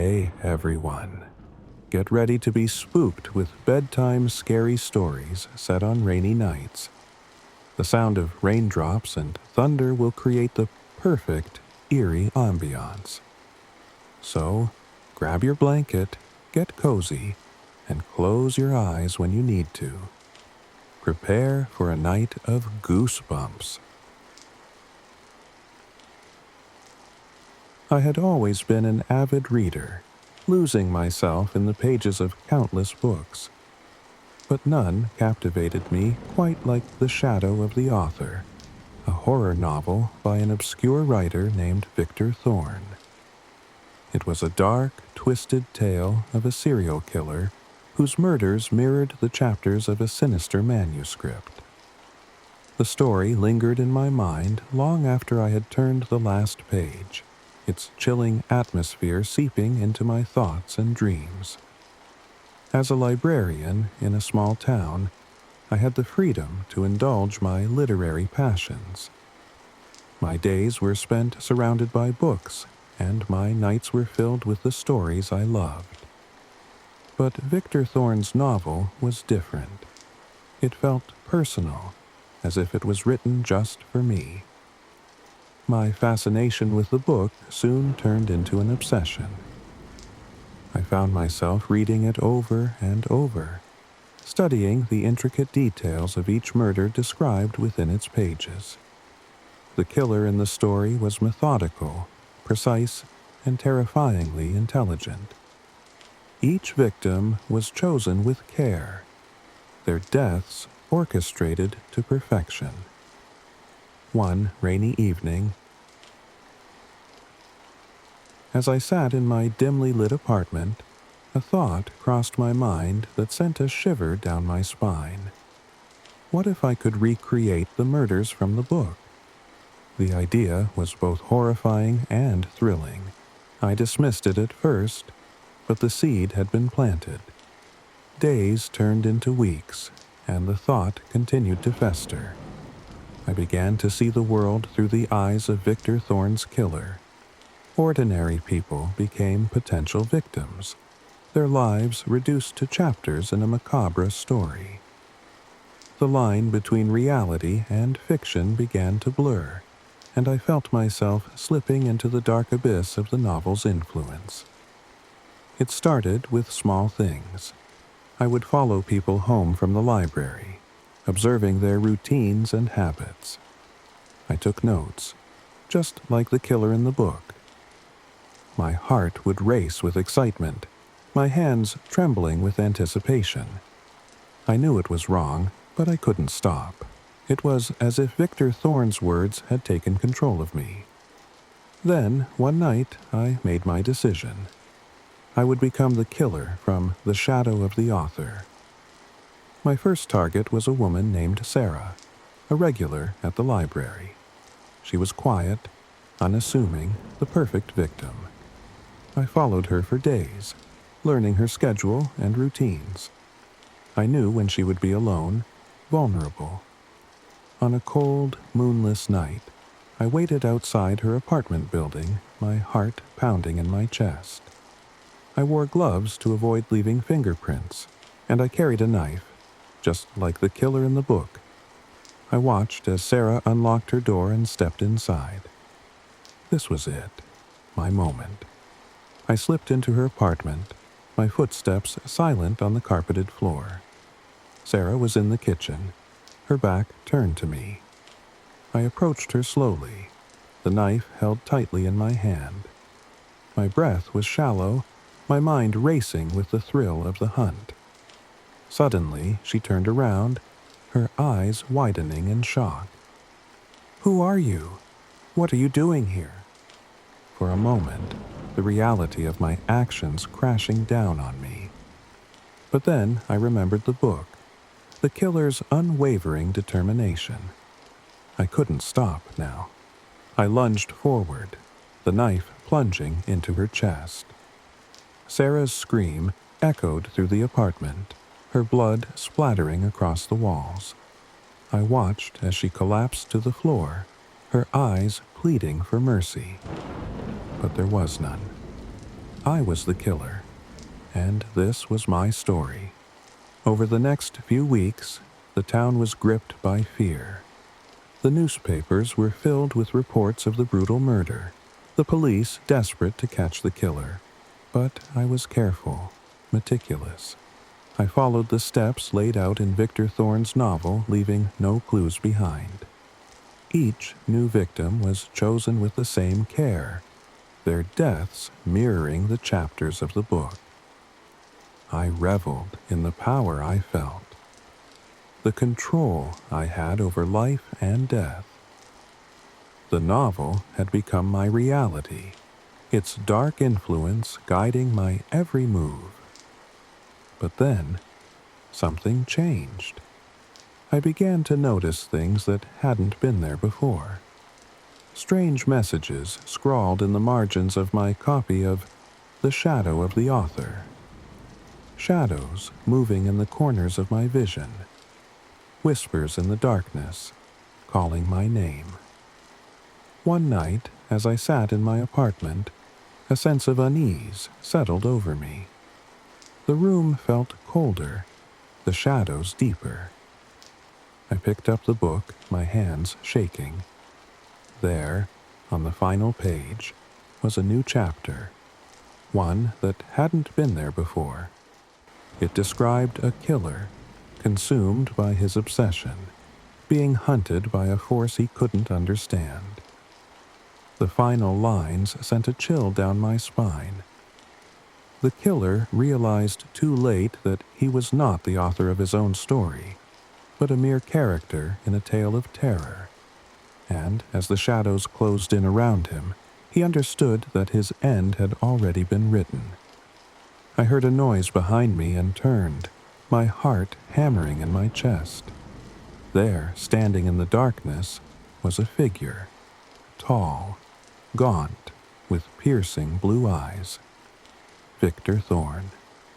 Hey everyone, get ready to be spooked with bedtime scary stories set on rainy nights. The sound of raindrops and thunder will create the perfect, eerie ambiance. So, grab your blanket, get cozy, and close your eyes when you need to. Prepare for a night of goosebumps. I had always been an avid reader, losing myself in the pages of countless books. But none captivated me quite like The Shadow of the Author, a horror novel by an obscure writer named Victor Thorne. It was a dark, twisted tale of a serial killer whose murders mirrored the chapters of a sinister manuscript. The story lingered in my mind long after I had turned the last page, its chilling atmosphere seeping into my thoughts and dreams. As a librarian in a small town, I had the freedom to indulge my literary passions. My days were spent surrounded by books, and my nights were filled with the stories I loved. But Victor Thorne's novel was different. It felt personal, as if it was written just for me. My fascination with the book soon turned into an obsession. I found myself reading it over and over, studying the intricate details of each murder described within its pages. The killer in the story was methodical, precise, and terrifyingly intelligent. Each victim was chosen with care, their deaths orchestrated to perfection. One rainy evening, as I sat in my dimly lit apartment, a thought crossed my mind that sent a shiver down my spine. What if I could recreate the murders from the book? The idea was both horrifying and thrilling. I dismissed it at first, but the seed had been planted. Days turned into weeks, and the thought continued to fester. I began to see the world through the eyes of Victor Thorne's killer. Ordinary people became potential victims, their lives reduced to chapters in a macabre story. The line between reality and fiction began to blur, and I felt myself slipping into the dark abyss of the novel's influence. It started with small things. I would follow people home from the library, observing their routines and habits. I took notes, just like the killer in the book. My heart would race with excitement, my hands trembling with anticipation. I knew it was wrong, but I couldn't stop. It was as if Victor Thorne's words had taken control of me. Then, one night, I made my decision. I would become the killer from The Shadow of the Author. My first target was a woman named Sarah, a regular at the library. She was quiet, unassuming, the perfect victim. I followed her for days, learning her schedule and routines. I knew when she would be alone, vulnerable. On a cold, moonless night, I waited outside her apartment building, my heart pounding in my chest. I wore gloves to avoid leaving fingerprints, and I carried a knife, just like the killer in the book. I watched as Sarah unlocked her door and stepped inside. This was it, my moment. I slipped into her apartment, my footsteps silent on the carpeted floor. Sarah was in the kitchen, her back turned to me. I approached her slowly, the knife held tightly in my hand. My breath was shallow, my mind racing with the thrill of the hunt. Suddenly, she turned around, her eyes widening in shock. "Who are you? What are you doing here?" For a moment, the reality of my actions crashing down on me. But then I remembered the book, the killer's unwavering determination. I couldn't stop now. I lunged forward, the knife plunging into her chest. Sarah's scream echoed through the apartment, her blood splattering across the walls. I watched as she collapsed to the floor, her eyes pleading for mercy. But there was none. I was the killer, and this was my story. Over the next few weeks, the town was gripped by fear. The newspapers were filled with reports of the brutal murder, the police desperate to catch the killer. But I was careful, meticulous. I followed the steps laid out in Victor Thorne's novel, leaving no clues behind. Each new victim was chosen with the same care, their deaths mirroring the chapters of the book. I reveled in the power I felt, the control I had over life and death. The novel had become my reality, its dark influence guiding my every move. But then, something changed. I began to notice things that hadn't been there before. Strange messages scrawled in the margins of my copy of The Shadow of the Author. Shadows moving in the corners of my vision. Whispers in the darkness, calling my name. One night, as I sat in my apartment, a sense of unease settled over me. The room felt colder, the shadows deeper. I picked up the book, my hands shaking. There, on the final page, was a new chapter, one that hadn't been there before. It described a killer, consumed by his obsession, being hunted by a force he couldn't understand. The final lines sent a chill down my spine. The killer realized too late that he was not the author of his own story, but a mere character in a tale of terror. And as the shadows closed in around him, he understood that his end had already been written. I heard a noise behind me and turned, my heart hammering in my chest. There, standing in the darkness, was a figure, tall, gaunt, with piercing blue eyes. Victor Thorne.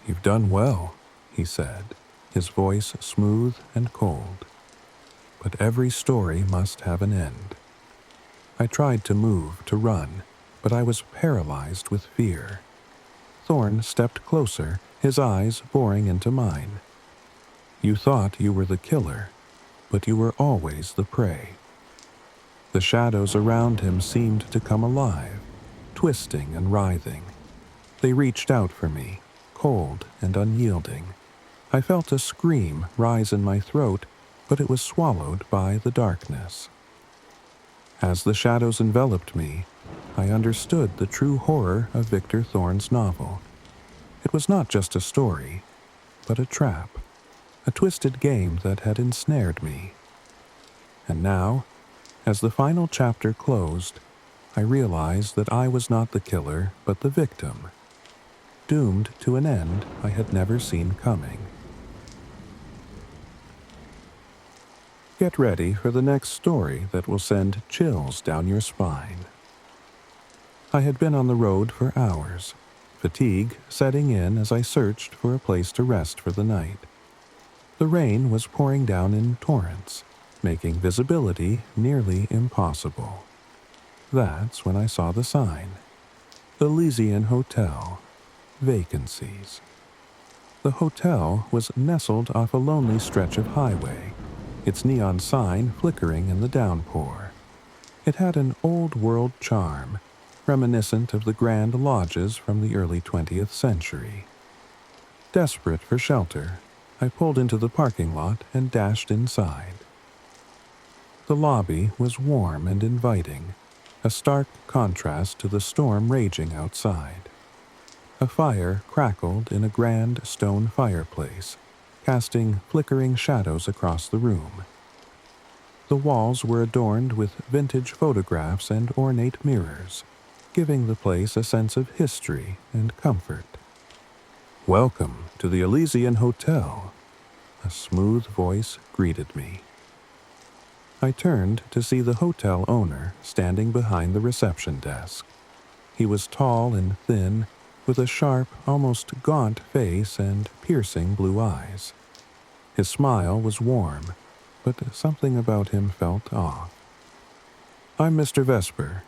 "You've done well," he said, his voice smooth and cold. "But every story must have an end." I tried to move, to run, but I was paralyzed with fear. Thorne stepped closer, his eyes boring into mine. "You thought you were the killer, but you were always the prey." The shadows around him seemed to come alive, twisting and writhing. They reached out for me, cold and unyielding. I felt a scream rise in my throat, but it was swallowed by the darkness. As the shadows enveloped me, I understood the true horror of Victor Thorne's novel. It was not just a story, but a trap, a twisted game that had ensnared me. And now, as the final chapter closed, I realized that I was not the killer, but the victim, doomed to an end I had never seen coming. Get ready for the next story that will send chills down your spine. I had been on the road for hours, fatigue setting in as I searched for a place to rest for the night. The rain was pouring down in torrents, making visibility nearly impossible. That's when I saw the sign. The Lian Hotel. Vacancies. The hotel was nestled off a lonely stretch of highway, its neon sign flickering in the downpour. It had an old-world charm, reminiscent of the grand lodges from the early 20th century. Desperate for shelter, I pulled into the parking lot and dashed inside. The lobby was warm and inviting, a stark contrast to the storm raging outside. A fire crackled in a grand stone fireplace, casting flickering shadows across the room. The walls were adorned with vintage photographs and ornate mirrors, giving the place a sense of history and comfort. "Welcome to the Lian Hotel," a smooth voice greeted me. I turned to see the hotel owner standing behind the reception desk. He was tall and thin, with a sharp, almost gaunt face and piercing blue eyes. His smile was warm, but something about him felt off. "I'm Mr. Vesper.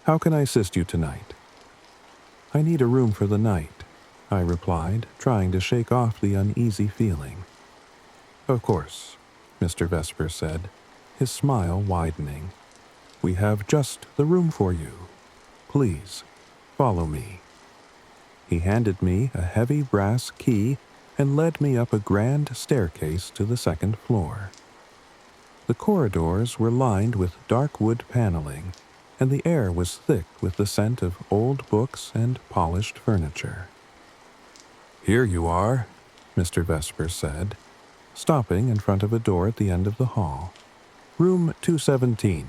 How can I assist you tonight?" I need a room for the night, I replied, trying to shake off the uneasy feeling. Of course, Mr. Vesper said, his smile widening. We have just the room for you. Please, follow me. He handed me a heavy brass key and led me up a grand staircase to the second floor. The corridors were lined with dark wood paneling, and the air was thick with the scent of old books and polished furniture. Here you are, Mr. Vesper said, stopping in front of a door at the end of the hall. Room 217.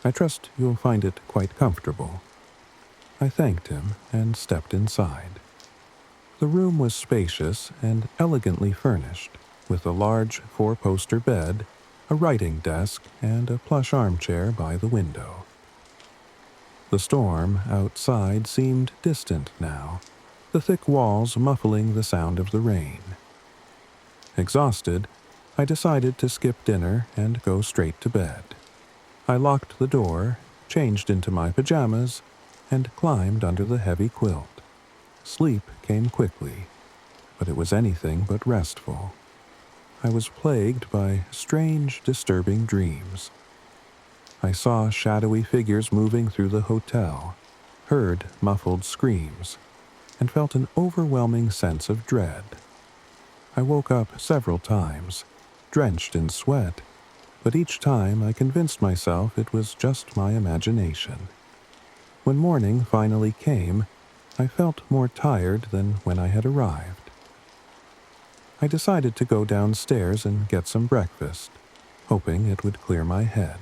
I trust you'll find it quite comfortable. I thanked him and stepped inside. The room was spacious and elegantly furnished, with a large four-poster bed, a writing desk, and a plush armchair by the window. The storm outside seemed distant now, the thick walls muffling the sound of the rain. Exhausted, I decided to skip dinner and go straight to bed. I locked the door, changed into my pajamas, and climbed under the heavy quilt. Sleep came quickly, but it was anything but restful. I was plagued by strange, disturbing dreams. I saw shadowy figures moving through the hotel, heard muffled screams, and felt an overwhelming sense of dread. I woke up several times, drenched in sweat, but each time I convinced myself it was just my imagination. When morning finally came, I felt more tired than when I had arrived. I decided to go downstairs and get some breakfast, hoping it would clear my head.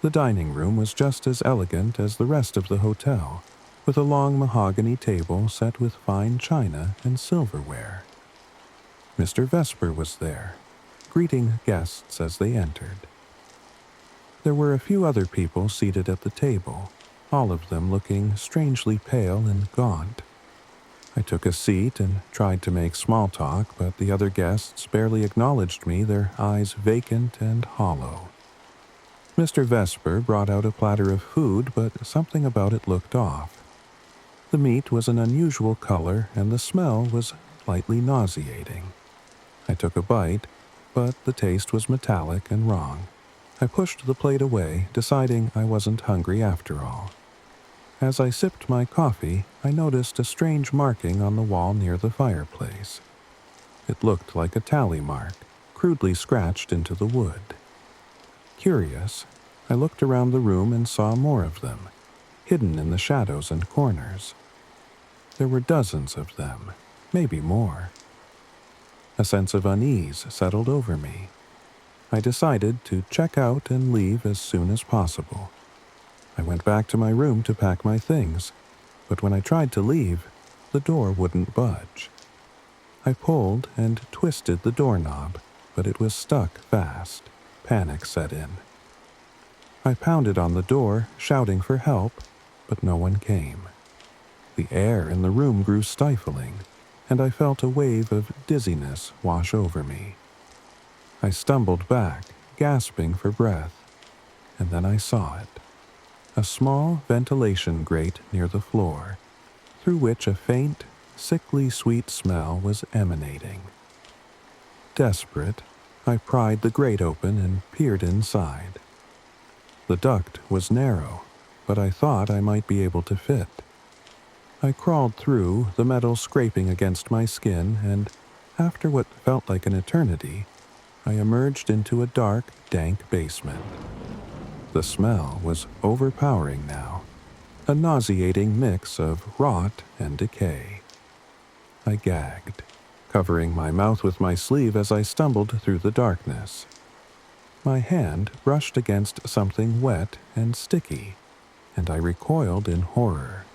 The dining room was just as elegant as the rest of the hotel, with a long mahogany table set with fine china and silverware. Mr. Vesper was there, greeting guests as they entered. There were a few other people seated at the table, all of them looking strangely pale and gaunt. I took a seat and tried to make small talk, but the other guests barely acknowledged me, their eyes vacant and hollow. Mr. Vesper brought out a platter of food, but something about it looked off. The meat was an unusual color, and the smell was slightly nauseating. I took a bite, but the taste was metallic and wrong. I pushed the plate away, deciding I wasn't hungry after all. As I sipped my coffee, I noticed a strange marking on the wall near the fireplace. It looked like a tally mark, crudely scratched into the wood. Curious, I looked around the room and saw more of them, hidden in the shadows and corners. There were dozens of them, maybe more. A sense of unease settled over me. I decided to check out and leave as soon as possible. I went back to my room to pack my things, but when I tried to leave, the door wouldn't budge. I pulled and twisted the doorknob, but it was stuck fast. Panic set in. I pounded on the door, shouting for help, but no one came. The air in the room grew stifling, and I felt a wave of dizziness wash over me. I stumbled back, gasping for breath, and then I saw it. A small ventilation grate near the floor, through which a faint, sickly sweet smell was emanating. Desperate, I pried the grate open and peered inside. The duct was narrow, but I thought I might be able to fit. I crawled through, the metal scraping against my skin, and after what felt like an eternity, I emerged into a dark, dank basement. The smell was overpowering now, a nauseating mix of rot and decay. I gagged, covering my mouth with my sleeve as I stumbled through the darkness. My hand brushed against something wet and sticky, and I recoiled in horror.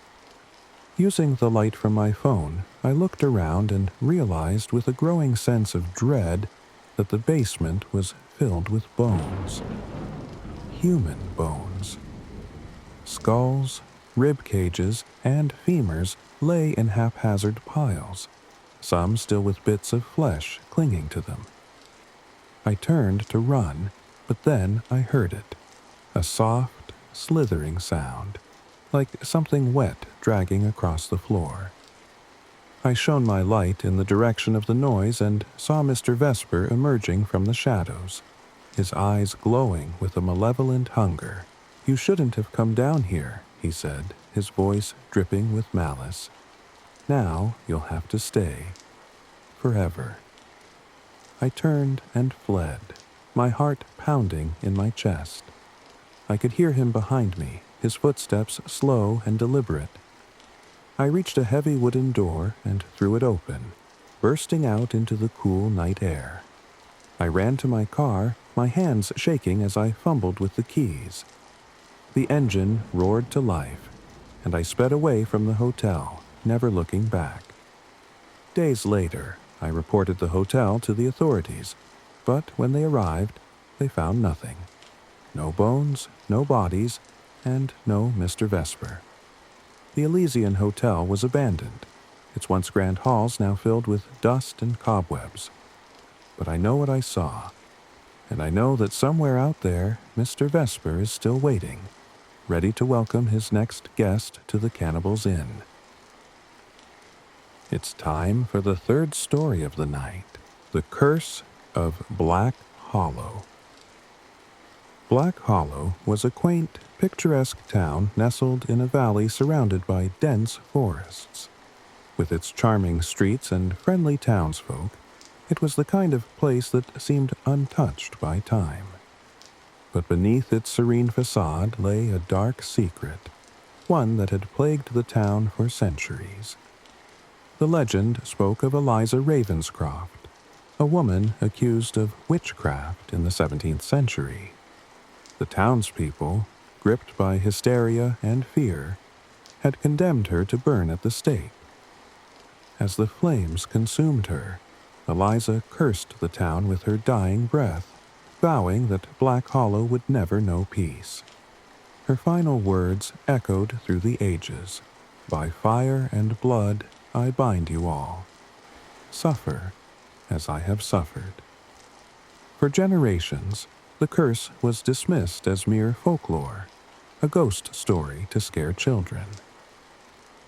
Using the light from my phone, I looked around and realized with a growing sense of dread that the basement was filled with bones. Human bones. Skulls, rib cages, and femurs lay in haphazard piles, some still with bits of flesh clinging to them. I turned to run, but then I heard it, a soft, slithering sound. like something wet dragging across the floor. I shone my light in the direction of the noise and saw Mr. Vesper emerging from the shadows, his eyes glowing with a malevolent hunger. "You shouldn't have come down here," he said, his voice dripping with malice. "Now you'll have to stay. Forever." I turned and fled, my heart pounding in my chest. I could hear him behind me, his footsteps slow and deliberate. I reached a heavy wooden door and threw it open, bursting out into the cool night air. I ran to my car, my hands shaking as I fumbled with the keys. The engine roared to life, and I sped away from the hotel, never looking back. Days later, I reported the hotel to the authorities, but when they arrived, they found nothing. No bones, no bodies, and no Mr. Vesper. The Elysian Hotel was abandoned, its once grand halls now filled with dust and cobwebs. But I know what I saw, and I know that somewhere out there, Mr. Vesper is still waiting, ready to welcome his next guest to the Cannibal's Inn. It's time for the third story of the night, The Curse of Black Hollow. Black Hollow was a quaint, picturesque town nestled in a valley surrounded by dense forests. With its charming streets and friendly townsfolk, it was the kind of place that seemed untouched by time. But beneath its serene facade lay a dark secret, one that had plagued the town for centuries. The legend spoke of Eliza Ravenscroft, a woman accused of witchcraft in the 17th century. The townspeople, gripped by hysteria and fear, had condemned her to burn at the stake. As the flames consumed her, Eliza cursed the town with her dying breath, vowing that Black Hollow would never know peace. Her final words echoed through the ages, "By fire and blood I bind you all. Suffer as I have suffered." For generations, the curse was dismissed as mere folklore, a ghost story to scare children.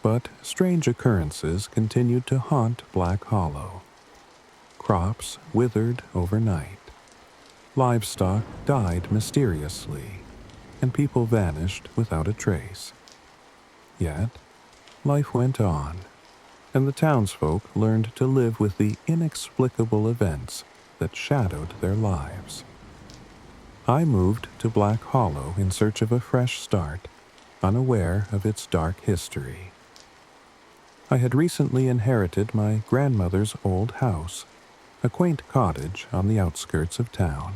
But strange occurrences continued to haunt Black Hollow. Crops withered overnight. Livestock died mysteriously, and people vanished without a trace. Yet, life went on, and the townsfolk learned to live with the inexplicable events that shadowed their lives. I moved to Black Hollow in search of a fresh start, unaware of its dark history. I had recently inherited my grandmother's old house, a quaint cottage on the outskirts of town.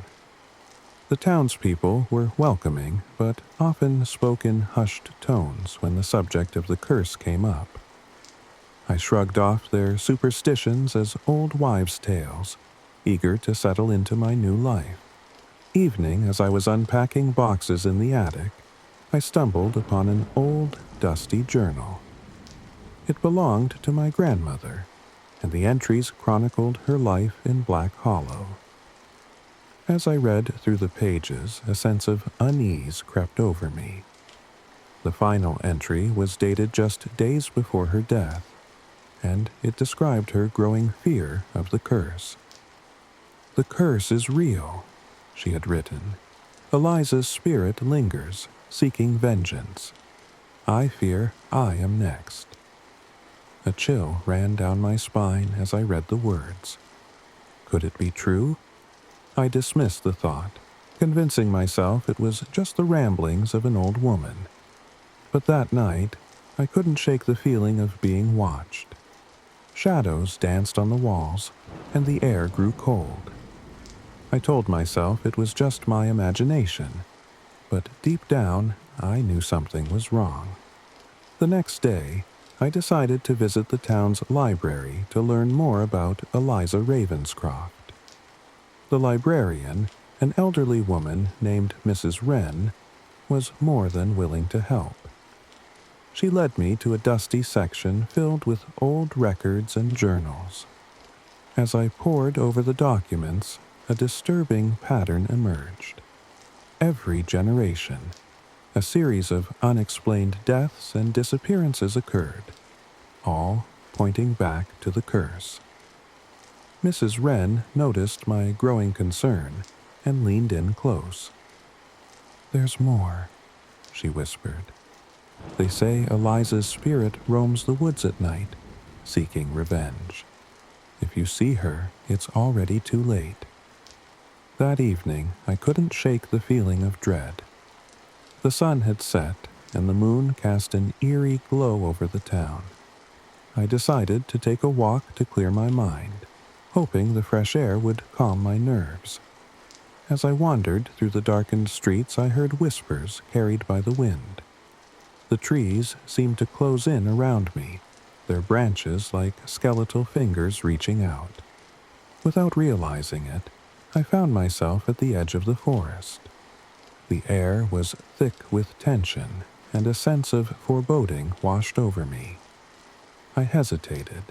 The townspeople were welcoming, but often spoke in hushed tones when the subject of the curse came up. I shrugged off their superstitions as old wives' tales, eager to settle into my new life. Evening, as I was unpacking boxes in the attic, I stumbled upon an old, dusty journal. It belonged to my grandmother, and the entries chronicled her life in Black Hollow. As I read through the pages, a sense of unease crept over me. The final entry was dated just days before her death, and it described her growing fear of the curse. "The curse is real," she had written. "Eliza's spirit lingers, seeking vengeance. I fear I am next." A chill ran down my spine as I read the words. Could it be true? I dismissed the thought, convincing myself it was just the ramblings of an old woman. But that night, I couldn't shake the feeling of being watched. Shadows danced on the walls, and the air grew cold. I told myself it was just my imagination, but deep down, I knew something was wrong. The next day, I decided to visit the town's library to learn more about Eliza Ravenscroft. The librarian, an elderly woman named Mrs. Wren, was more than willing to help. She led me to a dusty section filled with old records and journals. As I pored over the documents, a disturbing pattern emerged. Every generation, A series of unexplained deaths and disappearances occurred, all pointing back to the curse. Mrs. Wren noticed my growing concern and leaned in close. "There's more," she whispered. "They say Eliza's spirit roams the woods at night, seeking revenge. If you see her, it's already too late." That evening, I couldn't shake the feeling of dread. The sun had set, and the moon cast an eerie glow over the town. I decided to take a walk to clear my mind, hoping the fresh air would calm my nerves. As I wandered through the darkened streets, I heard whispers carried by the wind. The trees seemed to close in around me, their branches like skeletal fingers reaching out. Without realizing it, I found myself at the edge of the forest. The air was thick with tension, and a sense of foreboding washed over me. I hesitated,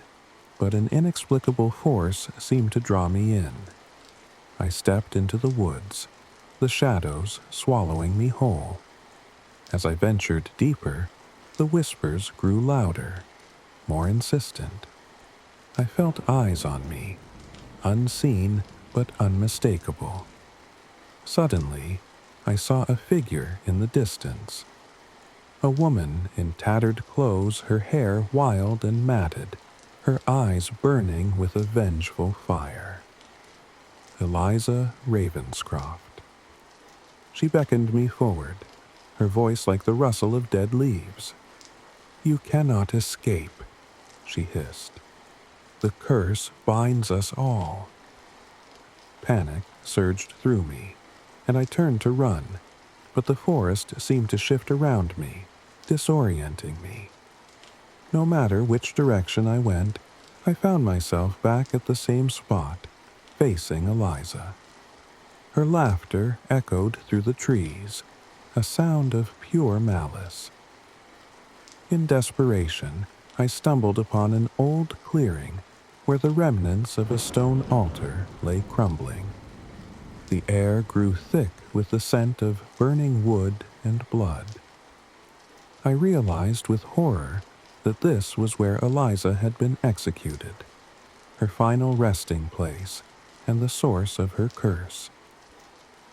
but an inexplicable force seemed to draw me in. I stepped into the woods, the shadows swallowing me whole. As I ventured deeper, the whispers grew louder, more insistent. I felt eyes on me, unseen but unmistakable. Suddenly, I saw a figure in the distance. A woman in tattered clothes, her hair wild and matted, her eyes burning with a vengeful fire. Eliza Ravenscroft. She beckoned me forward, her voice like the rustle of dead leaves. "You cannot escape," she hissed. "The curse binds us all." Panic surged through me, and I turned to run, but the forest seemed to shift around me, disorienting me. No matter which direction I went, I found myself back at the same spot, facing Eliza. Her laughter echoed through the trees, a sound of pure malice. In desperation, I stumbled upon an old clearing where the remnants of a stone altar lay crumbling. The air grew thick with the scent of burning wood and blood. I realized with horror that this was where Eliza had been executed, her final resting place and the source of her curse.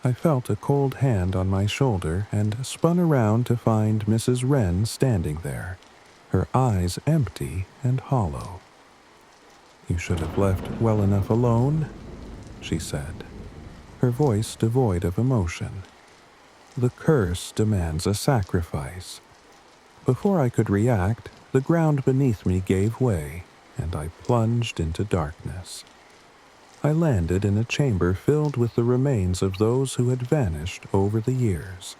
I felt a cold hand on my shoulder and spun around to find Mrs. Wren standing there, her eyes empty and hollow. "You should have left well enough alone," she said, her voice devoid of emotion. "The curse demands a sacrifice." Before I could react, the ground beneath me gave way, and I plunged into darkness. I landed in a chamber filled with the remains of those who had vanished over the years.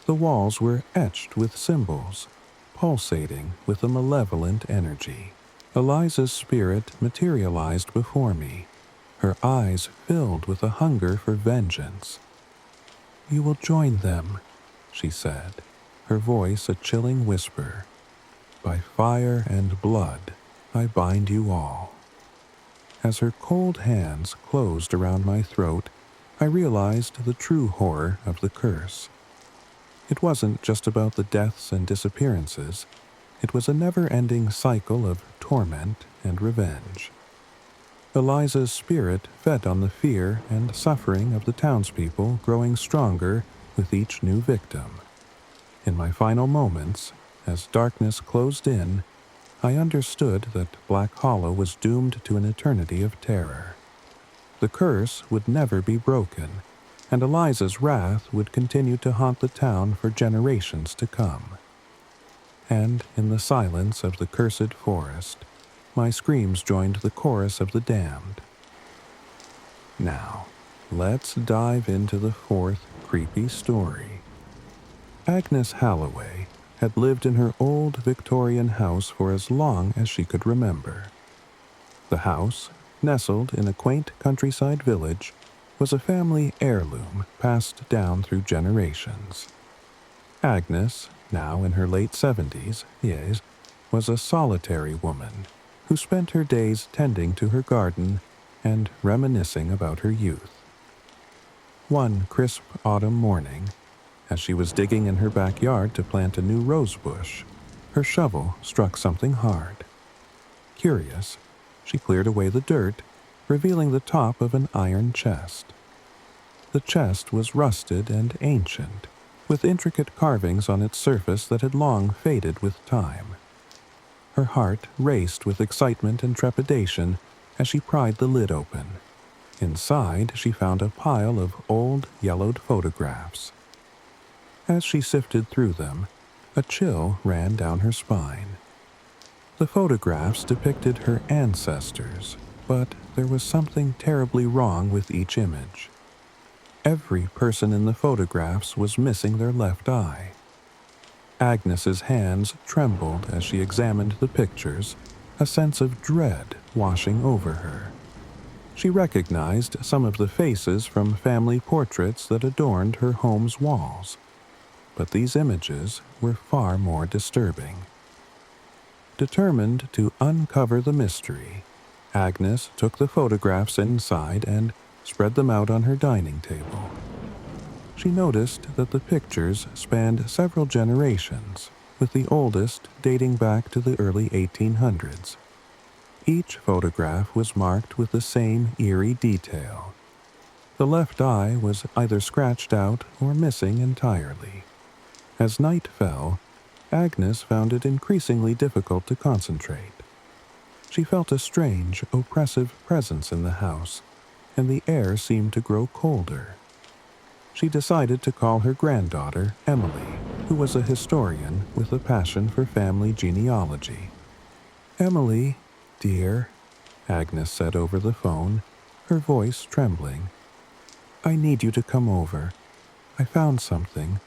The walls were etched with symbols, pulsating with a malevolent energy. Eliza's spirit materialized before me, her eyes filled with a hunger for vengeance. "You will join them," she said, her voice a chilling whisper. "By fire and blood, I bind you all." As her cold hands closed around my throat, I realized the true horror of the curse. It wasn't just about the deaths and disappearances. It was a never-ending cycle of torment and revenge. Eliza's spirit fed on the fear and suffering of the townspeople, growing stronger with each new victim. In my final moments, as darkness closed in, I understood that Black Hollow was doomed to an eternity of terror. The curse would never be broken, and Eliza's wrath would continue to haunt the town for generations to come. And in the silence of the cursed forest, my screams joined the chorus of the damned. Now, let's dive into the fourth creepy story. Agnes Halloway had lived in her old Victorian house for as long as she could remember. The house, nestled in a quaint countryside village, was a family heirloom passed down through generations. Agnes, now in her late 70s, was a solitary woman who spent her days tending to her garden and reminiscing about her youth. One crisp autumn morning, As she was digging in her backyard to plant a new rose bush, her shovel struck something hard. Curious, she cleared away the dirt, revealing the top of an iron chest. The chest was rusted and ancient, with intricate carvings on its surface that had long faded with time. Her heart raced with excitement and trepidation as she pried the lid open. Inside, she found a pile of old, yellowed photographs. As she sifted through them, a chill ran down her spine. The photographs depicted her ancestors, but there was something terribly wrong with each image. Every person in the photographs was missing their left eye. Agnes's hands trembled as she examined the pictures, a sense of dread washing over her. She recognized some of the faces from family portraits that adorned her home's walls, but these images were far more disturbing. Determined to uncover the mystery, Agnes took the photographs inside and spread them out on her dining table. She noticed that the pictures spanned several generations, with the oldest dating back to the early 1800s. Each photograph was marked with the same eerie detail. The left eye was either scratched out or missing entirely. As night fell, Agnes found it increasingly difficult to concentrate. She felt a strange, oppressive presence in the house, and the air seemed to grow colder. She decided to call her granddaughter, Emily, who was a historian with a passion for family genealogy. "Emily, dear," Agnes said over the phone, her voice trembling. "I need you to come over. I found something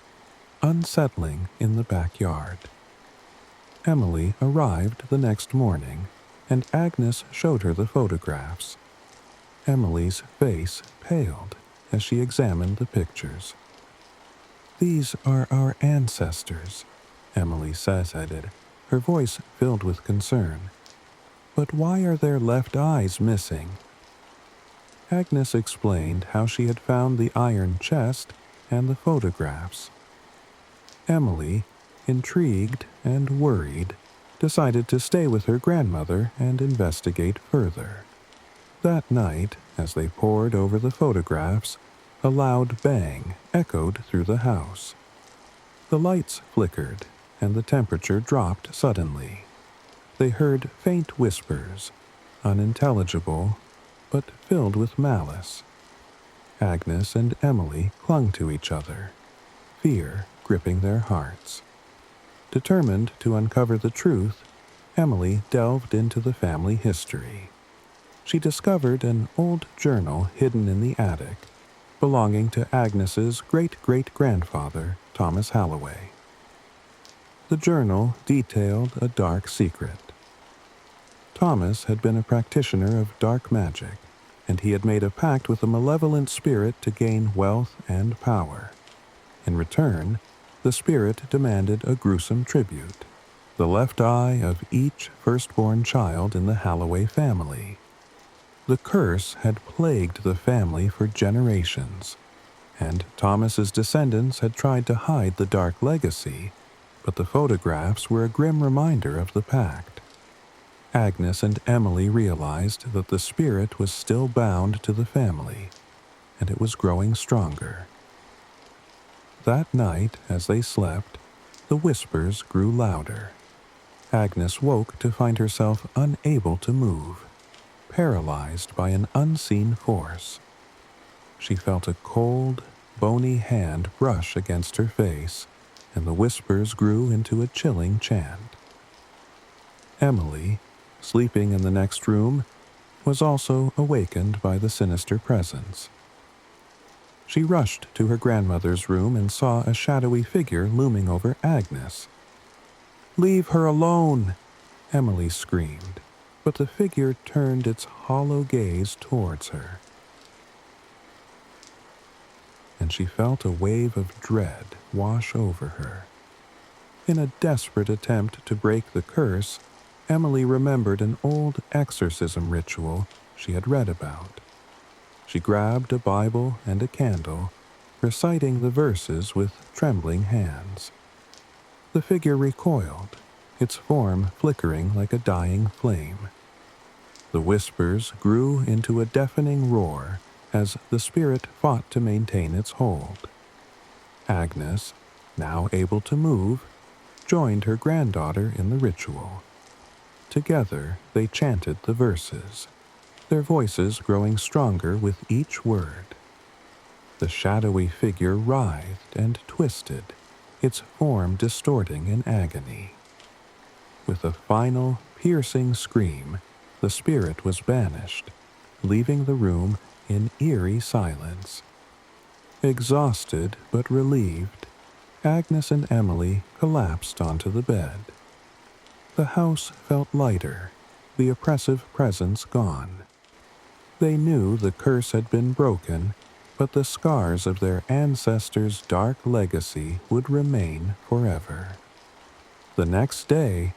unsettling in the backyard." Emily arrived the next morning, and Agnes showed her the photographs. Emily's face paled as she examined the pictures. "These are our ancestors," Emily said, her voice filled with concern. "But why are their left eyes missing?" Agnes explained how she had found the iron chest and the photographs. Emily, intrigued and worried, decided to stay with her grandmother and investigate further. That night, as they pored over the photographs, a loud bang echoed through the house. The lights flickered, and the temperature dropped suddenly. They heard faint whispers, unintelligible, but filled with malice. Agnes and Emily clung to each other, fear gripping their hearts. Determined to uncover the truth, Emily delved into the family history. She discovered an old journal hidden in the attic, belonging to Agnes's great-great-grandfather, Thomas Halloway. The journal detailed a dark secret. Thomas had been a practitioner of dark magic, and he had made a pact with a malevolent spirit to gain wealth and power. In return, the spirit demanded a gruesome tribute: the left eye of each firstborn child in the Halloway family. The curse had plagued the family for generations, and Thomas's descendants had tried to hide the dark legacy, but the photographs were a grim reminder of the pact. Agnes and Emily realized that the spirit was still bound to the family, and it was growing stronger. That night, as they slept, the whispers grew louder. Agnes woke to find herself unable to move, paralyzed by an unseen force. She felt a cold, bony hand brush against her face, and the whispers grew into a chilling chant. Emily, sleeping in the next room, was also awakened by the sinister presence. She rushed to her grandmother's room and saw a shadowy figure looming over Agnes. "Leave her alone!" Emily screamed, but the figure turned its hollow gaze towards her. And she felt a wave of dread wash over her. In a desperate attempt to break the curse, Emily remembered an old exorcism ritual she had read about. She grabbed a Bible and a candle reciting the verses with trembling hands. The figure recoiled, its form flickering like a dying flame. The whispers grew into a deafening roar as the spirit fought to maintain its hold. Agnes, now able to move, joined her granddaughter in the ritual. Together they chanted the verses, their voices growing stronger with each word. The shadowy figure writhed and twisted, its form distorting in agony. With a final, piercing scream, the spirit was banished, leaving the room in eerie silence. Exhausted but relieved, Agnes and Emily collapsed onto the bed. The house felt lighter, the oppressive presence gone. They knew the curse had been broken, but the scars of their ancestors' dark legacy would remain forever. The next day,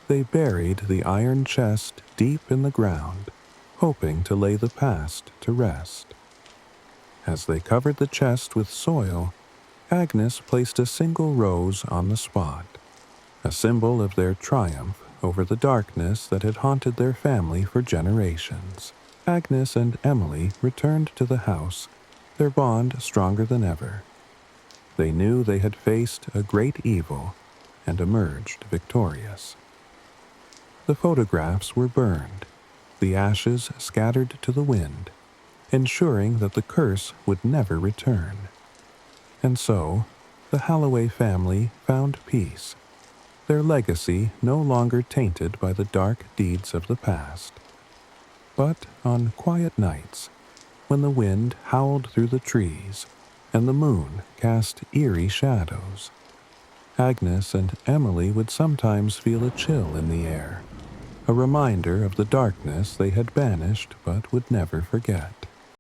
they buried the iron chest deep in the ground, hoping to lay the past to rest. As they covered the chest with soil, Agnes placed a single rose on the spot, a symbol of their triumph over the darkness that had haunted their family for generations. Agnes and Emily returned to the house, their bond stronger than ever. They knew they had faced a great evil and emerged victorious. The photographs were burned, the ashes scattered to the wind, ensuring that the curse would never return. And so, the Holloway family found peace, their legacy no longer tainted by the dark deeds of the past. But on quiet nights, when the wind howled through the trees and the moon cast eerie shadows, Agnes and Emily would sometimes feel a chill in the air, a reminder of the darkness they had banished but would never forget.